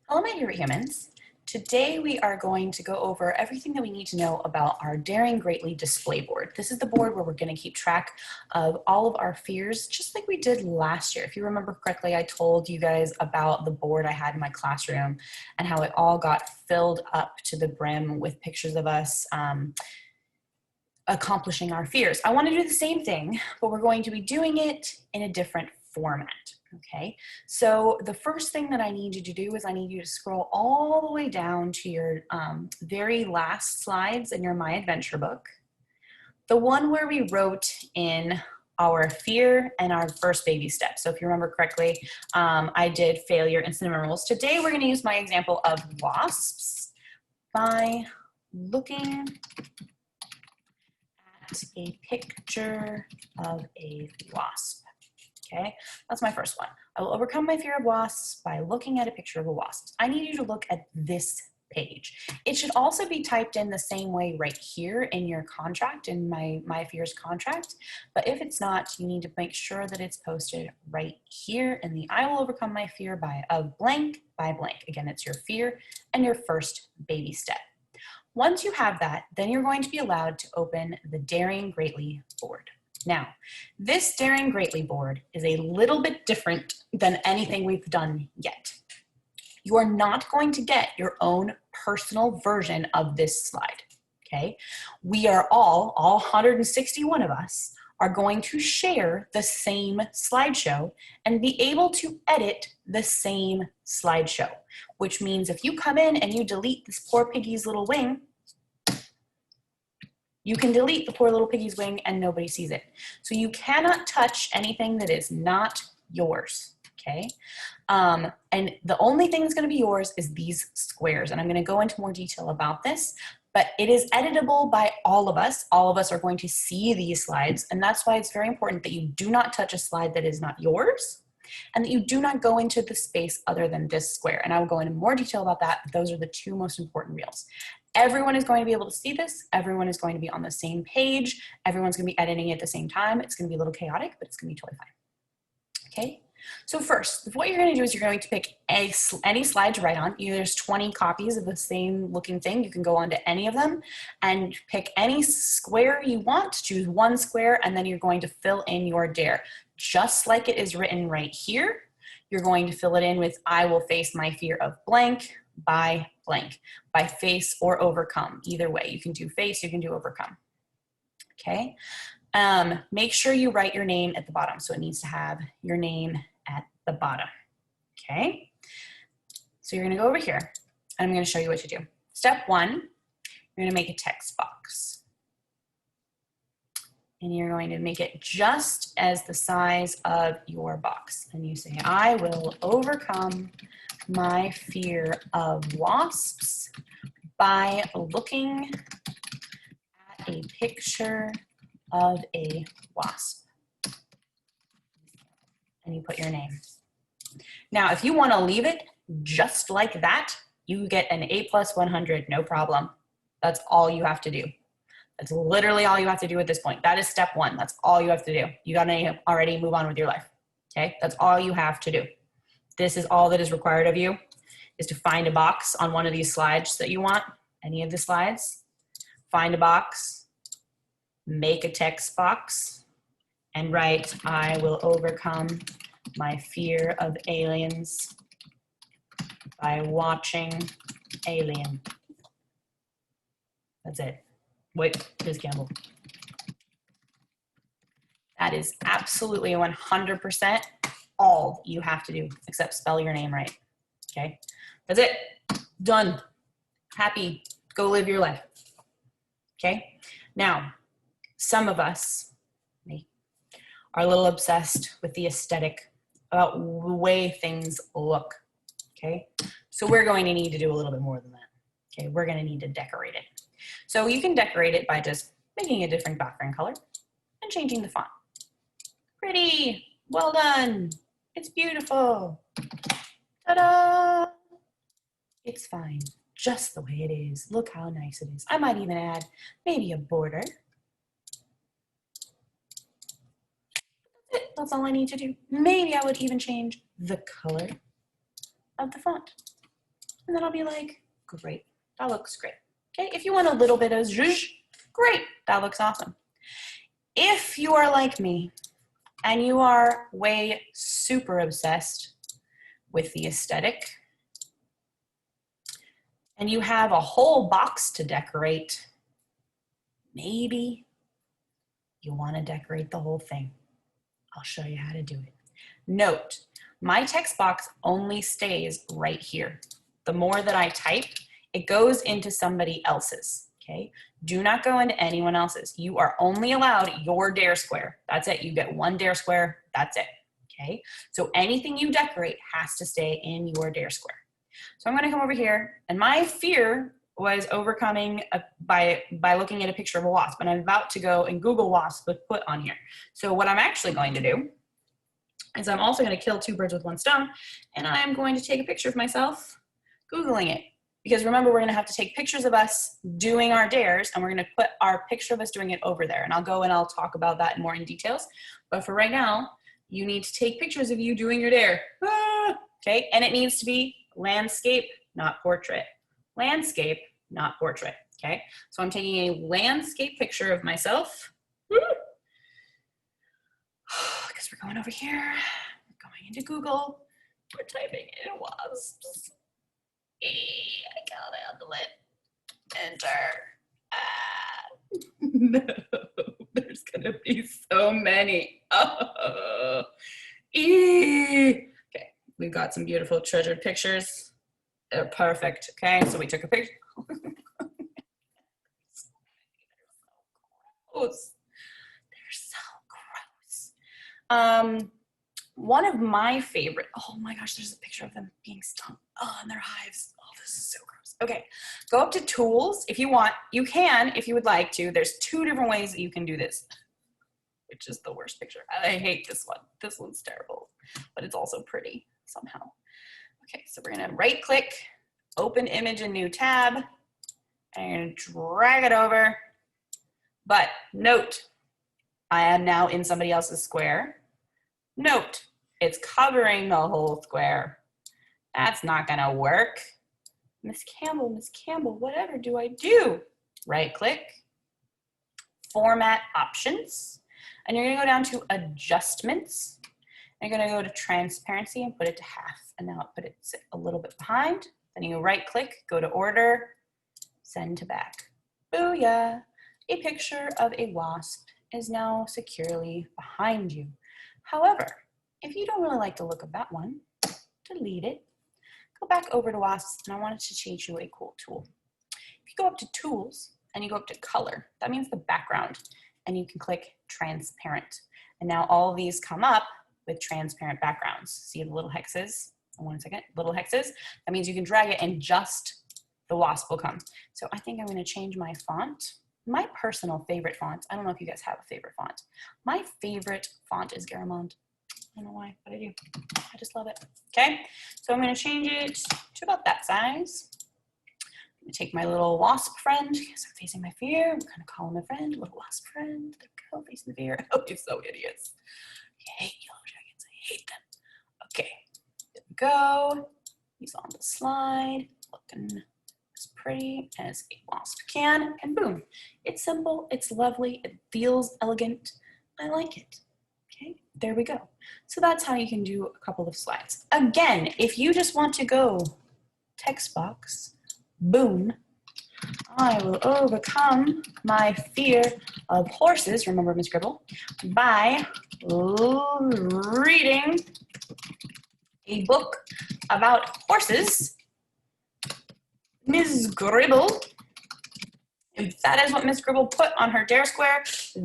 Hello, my favorite humans. Today we are going to go over everything that we need to know about our Daring Greatly display board. This is the board where we're going to keep track of all of our fears, just like we did last year. If you remember correctly, I told you guys about the board I had in my classroom and how it all got filled up to the brim with pictures of us accomplishing our fears. I want to do the same thing, but we're going to be doing it in a different format. Okay, so the first thing that I need you to do is I need you to scroll all the way down to your very last slides in your My Adventure book, the one where we wrote in our fear and our first baby steps. So if you remember correctly, I did failure and cinnamon rolls. Today we're going to use my example of wasps by looking at a picture of a wasp. Okay, that's my first one. I will overcome my fear of wasps by looking at a picture of a wasp. I need you to look at this page. It should also be typed in the same way right here in your contract, in my fears contract. But if it's not, you need to make sure that it's posted right here in the I will overcome my fear of blank by blank. Again, it's your fear and your first baby step. Once you have that, then you're going to be allowed to open the Daring Greatly board. Now, this Daring Greatly board is a little bit different than anything we've done yet. You are not going to get your own personal version of this slide, okay? We are all 161 of us, are going to share the same slideshow and be able to edit the same slideshow, which means if you come in and you delete this poor piggy's little wing, you can delete the poor little piggy's wing and nobody sees it. So you cannot touch anything that is not yours, okay? And the only thing that's gonna be yours is these squares. And I'm gonna go into more detail about this, but it is editable by all of us. All of us are going to see these slides. And that's why it's very important that you do not touch a slide that is not yours and that you do not go into the space other than this square. And I will go into more detail about that, but those are the two most important rules. Everyone is going to be able to see this. Everyone is going to be on the same page. Everyone's going to be editing at the same time. It's going to be a little chaotic, but it's going to be totally fine. Okay, so first, what you're going to do is you're going to pick any slide to write on. There's 20 copies of the same looking thing. You can go on to any of them and pick any square you want. Choose one square, and then you're going to fill in your dare. Just like it is written right here, you're going to fill it in with I will face my fear of blank by blank, by face or overcome. Either way, you can do face, you can do overcome. Okay, make sure you write your name at the bottom. So it needs to have your name at the bottom. Okay, so you're gonna go over here and I'm gonna show you what to do. Step one, you're gonna make a text box. And you're going to make it just as the size of your box. And you say, I will overcome my fear of wasps by looking at a picture of a wasp. And you put your name. Now, if you want to leave it just like that, you get an A+100, no problem. That's all you have to do. That's literally all you have to do at this point. That is step one. That's all you have to do. You gotta already move on with your life. Okay, that's all you have to do. This is all that is required of you, is to find a box on one of these slides that you want, any of the slides. Find a box, make a text box, and write, I will overcome my fear of aliens by watching Alien. That's it. Wait, Ms. Campbell. That is absolutely 100% all you have to do, except spell your name right, okay? That's it, done, happy, go live your life, okay? Now, some of us are a little obsessed with the aesthetic, about the way things look, okay? So we're going to need to do a little bit more than that, okay? We're gonna need to decorate it. So you can decorate it by just making a different background color and changing the font. Pretty, well done. It's beautiful. Ta-da! It's fine, just the way it is. Look how nice it is. I might even add maybe a border. That's all I need to do. Maybe I would even change the color of the font. And then I'll be like, great, that looks great. Okay, if you want a little bit of zhuzh, great, that looks awesome. If you are like me and you are way super obsessed with the aesthetic and you have a whole box to decorate, maybe you want to decorate the whole thing. I'll show you how to do it. Note, my text box only stays right here. The more that I type, it goes into somebody else's, okay? Do not go into anyone else's. You are only allowed your dare square. That's it. You get one dare square. That's it, okay? So anything you decorate has to stay in your dare square. So I'm going to come over here, and my fear was overcoming by looking at a picture of a wasp, and I'm about to go and Google wasp with put on here. So what I'm actually going to do is I'm also going to kill two birds with one stone, and I'm going to take a picture of myself Googling it. Because remember, we're going to have to take pictures of us doing our dares, and we're going to put our picture of us doing it over there. And I'll go and I'll talk about that more in details. But for right now, you need to take pictures of you doing your dare. Okay, and it needs to be landscape, not portrait. Landscape, not portrait, okay? So I'm taking a landscape picture of myself. Because we're going over here, we're going into Google, we're typing in wasps. I can't handle it. Enter. No, there's gonna be so many. Oh. Okay, we've got some beautiful treasured pictures. They're perfect, okay? So we took a picture. They're so gross. One of my favorite, oh my gosh, there's a picture of them being stung. Oh, and their hives. Oh, this is so gross. Okay, go up to tools if you want. You can, if you would like to. There's two different ways that you can do this, which is the worst picture. I hate this one. This one's terrible, but it's also pretty somehow. Okay, so we're gonna right click, open image in new tab, and drag it over. But note, I am now in somebody else's square. Note, it's covering the whole square. That's not gonna work. Miss Campbell, whatever do I do? Right click, format options, and you're gonna go down to adjustments. And you're gonna go to transparency and put it to half. And now put it a little bit behind. Then you right click, go to order, send to back. Booyah, a picture of a wasp is now securely behind you. However, if you don't really like the look of that one, delete it. Go back over to wasps, and I wanted to teach you a cool tool. If you go up to tools and you go up to color, that means the background, and you can click transparent. And now all of these come up with transparent backgrounds. See the little hexes? One second, little hexes. That means you can drag it and just the wasp will come. So I think I'm gonna change my font. My personal favorite font, I don't know if you guys have a favorite font. My favorite font is Garamond. I don't know why, but I do. I just love it. Okay, so I'm gonna change it to about that size. I'm gonna take my little wasp friend, because I'm facing my fear. I'm gonna call him a friend, little wasp friend. There we go, facing the fear. Oh, he's so idiots. I hate yellow jackets, I hate them. Okay, there we go. He's on the slide, looking as pretty as a wasp can, and boom. It's simple, it's lovely, it feels elegant. I like it. Okay, there we go. So that's how you can do a couple of slides. Again, if you just want to go text box, boom, I will overcome my fear of horses, remember Miss Gribble, by reading a book about horses. Ms. Gribble, if that is what Miss Gribble put on her dare square,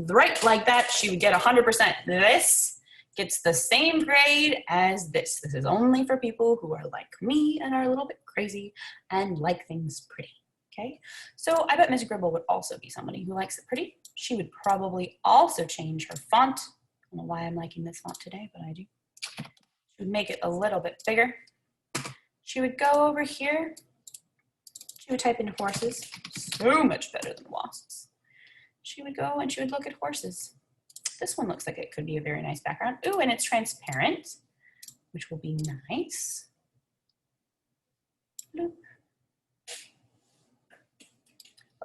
right like that, she would get 100%. This gets the same grade as this. This is only for people who are like me and are a little bit crazy and like things pretty, okay? So I bet Miss Gribble would also be somebody who likes it pretty. She would probably also change her font. I don't know why I'm liking this font today, but I do. She would make it a little bit bigger. She would go over here. She would type in horses, so much better than wasps. She would go and she would look at horses. This one looks like it could be a very nice background. Ooh, and it's transparent, which will be nice. Bloop,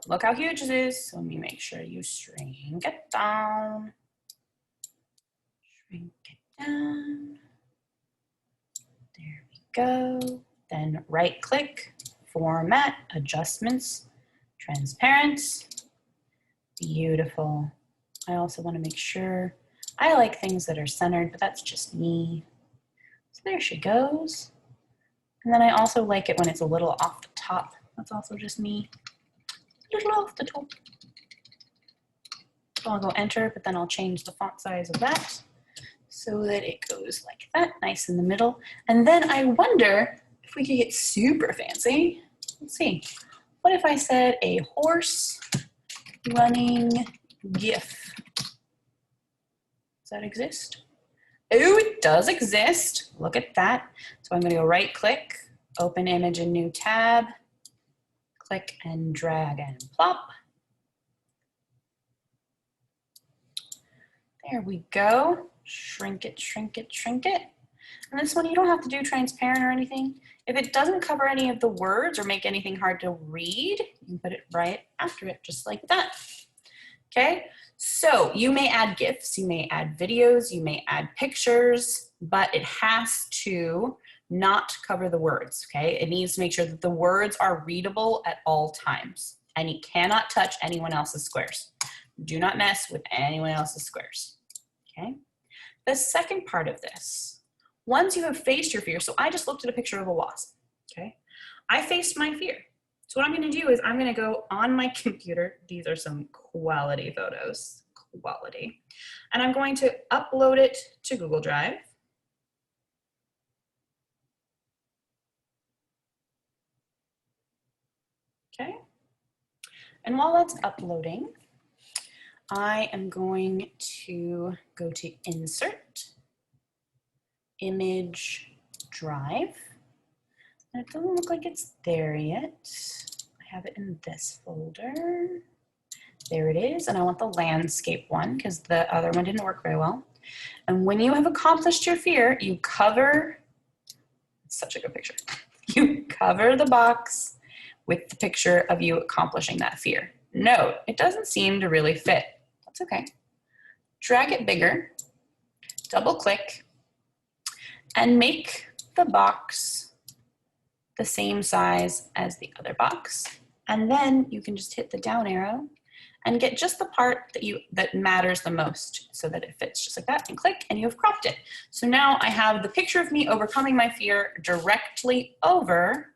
look how huge this is. So let me make sure you shrink it down. Shrink it down. There we go. Then right click, format, adjustments, transparent. Beautiful. I also want to make sure, I like things that are centered, but that's just me. So there she goes. And then I also like it when it's a little off the top. That's also just me. A little off the top. So I'll go enter, but then I'll change the font size of that so that it goes like that, nice in the middle. And then I wonder if we could get super fancy. Let's see. What if I said a horse running GIF? Does that exist? Oh, it does exist. Look at that. So I'm going to go right click, open image in new tab, click and drag and plop. There we go. Shrink it, shrink it, shrink it. And this one, you don't have to do transparent or anything. If it doesn't cover any of the words or make anything hard to read, you can put it right after it, just like that. Okay, so you may add GIFs, you may add videos, you may add pictures, but it has to not cover the words, okay? It needs to make sure that the words are readable at all times, and you cannot touch anyone else's squares. Do not mess with anyone else's squares, okay? The second part of this, once you have faced your fear, so I just looked at a picture of a wasp, okay? I faced my fear. So what I'm gonna do is I'm gonna go on my computer. These are some quality photos, quality. And I'm going to upload it to Google Drive. Okay. And while that's uploading, I am going to go to Insert, Image, Drive. And it doesn't look like it's there yet. I have it in this folder. There it is, and I want the landscape one because the other one didn't work very well. And when you have accomplished your fear, you cover, it's such a good picture. You cover the box with the picture of you accomplishing that fear. Note, it doesn't seem to really fit. That's okay. Drag it bigger, double click, and make the box the same size as the other box. And then you can just hit the down arrow and get just the part that matters the most so that it fits just like that, and click, and you have cropped it. So now I have the picture of me overcoming my fear directly over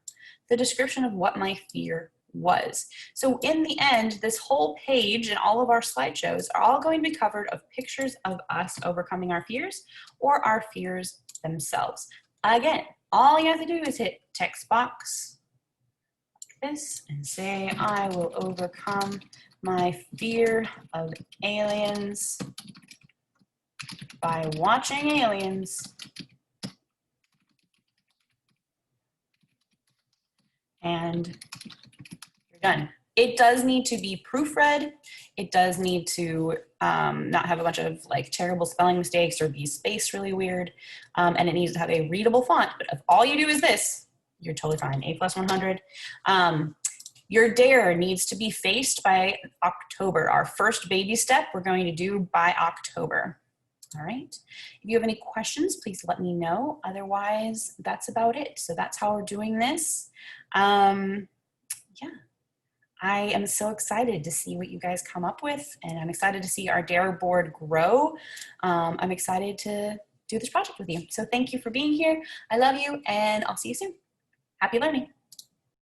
the description of what my fear was. So in the end, this whole page and all of our slideshows are all going to be covered of pictures of us overcoming our fears or our fears themselves. Again, all you have to do is hit text box like this and say, I will overcome my fear of aliens by watching Aliens. And you're done. It does need to be proofread. It does need to not have a bunch of like terrible spelling mistakes or be spaced really weird. And it needs to have a readable font. But if all you do is this, you're totally fine. A+100. Your dare needs to be faced by October. Our first baby step we're going to do by October. All right. If you have any questions, please let me know. Otherwise, that's about it. So that's how we're doing this. Yeah. I am so excited to see what you guys come up with, and I'm excited to see our dare board grow. I'm excited to do this project with you. So thank you for being here. I love you, and I'll see you soon. Happy learning.